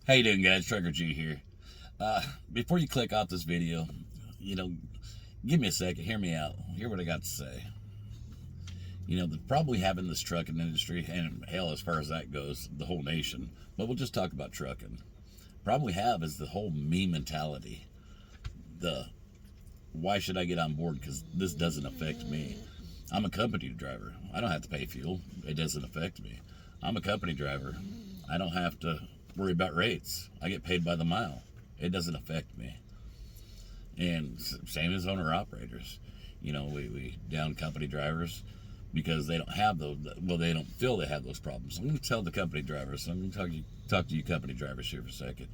How you doing, guys? Trucker G here. Before you click off this video, you know, give me a second, hear me out, hear what I got to say. The problem we have in this trucking industry, and hell, as far as that goes, the whole nation, but we'll just talk about trucking. The problem we have is the whole me mentality. The why should I get on board because this doesn't affect me. I'm a company driver. I don't have to pay fuel. It doesn't affect me. I'm a company driver. I don't have to worry about rates. I get paid by the mile. It doesn't affect me. And same as owner operators. We down company drivers because they don't have those. Well, they don't feel they have those problems. I'm going to tell the company drivers. I'm going to talk to you company drivers here for a second.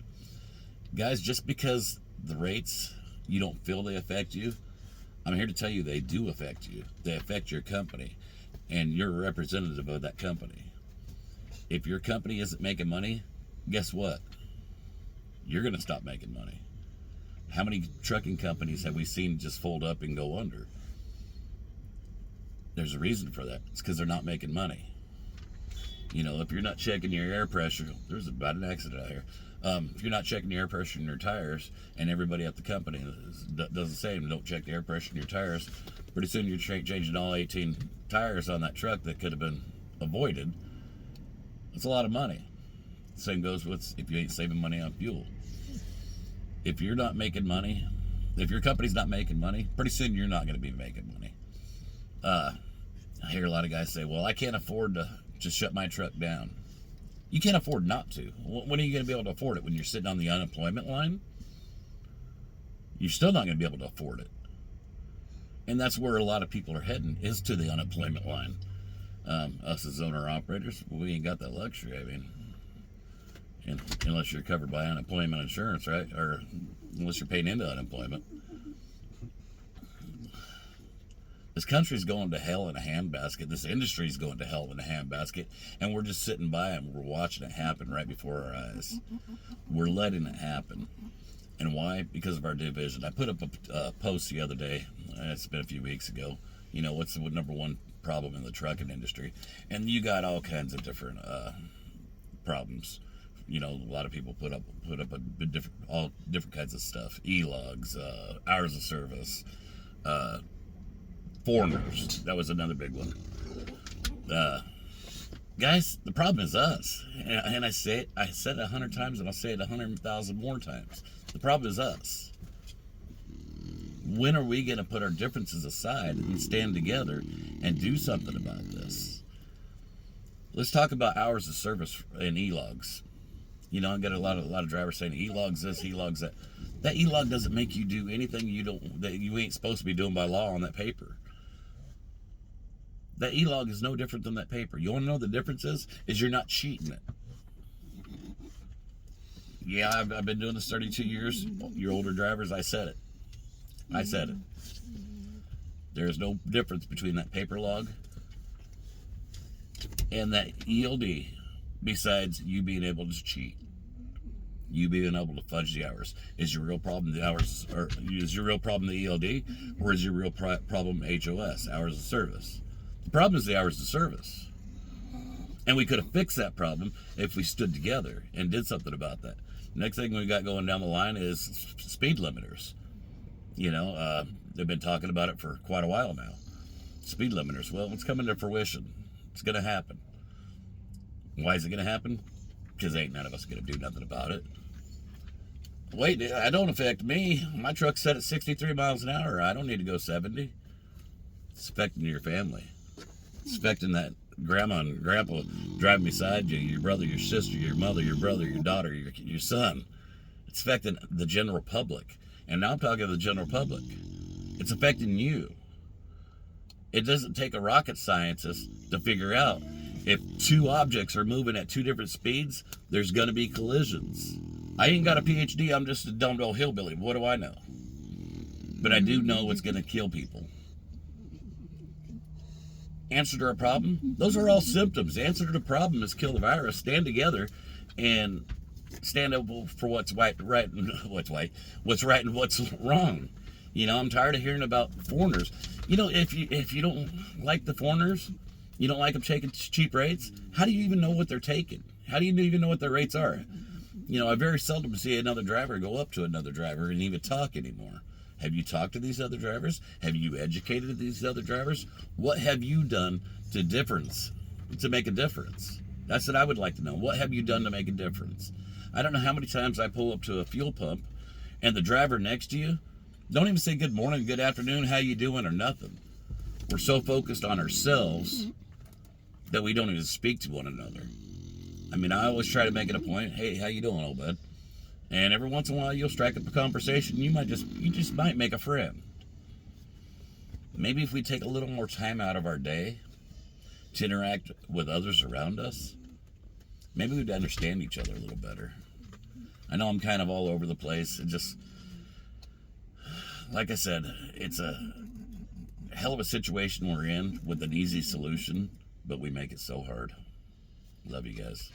Guys, just because the rates, you don't feel they affect you, I'm here to tell you they do affect you. They affect your company, and you're a representative of that company. If your company isn't making money, guess what? You're going to stop making money. How many trucking companies have we seen just fold up and go under? There's a reason for that. It's because they're not making money. If you're not checking your air pressure, there's about an accident out here. If you're not checking your air pressure in your tires, and everybody at the company does the same, don't check the air pressure in your tires, pretty soon you're changing all 18 tires on that truck that could have been avoided. It's a lot of money. Same goes with if you ain't saving money on fuel. If you're not making money, if your company's not making money, pretty soon you're not going to be making money. I hear a lot of guys say, well, I can't afford to just shut my truck down. You can't afford not to. When are you going to be able to afford it? When you're sitting on the unemployment line? You're still not going to be able to afford it. And that's where a lot of people are heading, is to the unemployment line. Us as owner operators, we ain't got that luxury. Unless you're covered by unemployment insurance, right? Or unless you're paying into unemployment. This country's going to hell in a handbasket. This industry's going to hell in a handbasket. And we're just sitting by and we're watching it happen right before our eyes. We're letting it happen. And why? Because of our division. I put up a post the other day. It's been a few weeks ago. What's the number one problem in the trucking industry? And you got all kinds of different problems. A lot of people put up all different kinds of stuff. E-logs, hours of service, foreigners. That was another big one. Guys, the problem is us. And I said it 100 times, and I'll say it 100,000 more times. The problem is us. When are we going to put our differences aside and stand together and do something about this? Let's talk about hours of service and e-logs. I got a lot of drivers saying e-logs this, e-logs that. That e-log doesn't make you do anything that you ain't supposed to be doing by law on that paper. That e-log is no different than that paper. You want to know the difference is you're not cheating it. Yeah, I've been doing this 32 years. You're older drivers, I said it. There's no difference between that paper log and that ELD besides you being able to cheat. You being able to fudge the hours. Is your real problem the hours, or is your real problem the ELD, or is your real problem HOS, hours of service? The problem is the hours of service. And we could have fixed that problem if we stood together and did something about that. Next thing we got going down the line is speed limiters. They've been talking about it for quite a while now. Speed limiters. Well, it's coming to fruition. It's going to happen. Why is it going to happen? Because ain't none of us going to do nothing about it. Wait, that don't affect me. My truck's set at 63 miles an hour. I don't need to go 70. It's affecting your family. It's affecting that grandma and grandpa driving beside you, your brother, your sister, your mother, your brother, your daughter, your son. It's affecting the general public. And now I'm talking to the general public. It's affecting you. It doesn't take a rocket scientist to figure out if two objects are moving at two different speeds, there's going to be collisions. I ain't got a PhD. I'm just a dumb old hillbilly. What do I know? But I do know what's going to kill people. Answer to a problem? Those are all symptoms. The answer to the problem is kill the virus. Stand together and stand up for what's right and what's wrong. I'm tired of hearing about foreigners. If you don't like the foreigners, you don't like them taking cheap rates, how do you even know what they're taking? How do you even know what their rates are? You know, I very seldom see another driver go up to another driver and even talk anymore. Have you talked to these other drivers? Have you educated these other drivers? What have you done to make a difference? That's what I would like to know. What have you done to make a difference? I don't know how many times I pull up to a fuel pump and the driver next to you don't even say good morning, good afternoon, how you doing, or nothing. We're so focused on ourselves that we don't even speak to one another. I mean, I always try to make it a point, hey, how you doing, old bud? And every once in a while you'll strike up a conversation. You just might make a friend. Maybe if we take a little more time out of our day to interact with others around us, maybe we'd understand each other a little better. I know I'm kind of all over the place. It just, like I said, it's a hell of a situation we're in with an easy solution, but we make it so hard. Love you guys.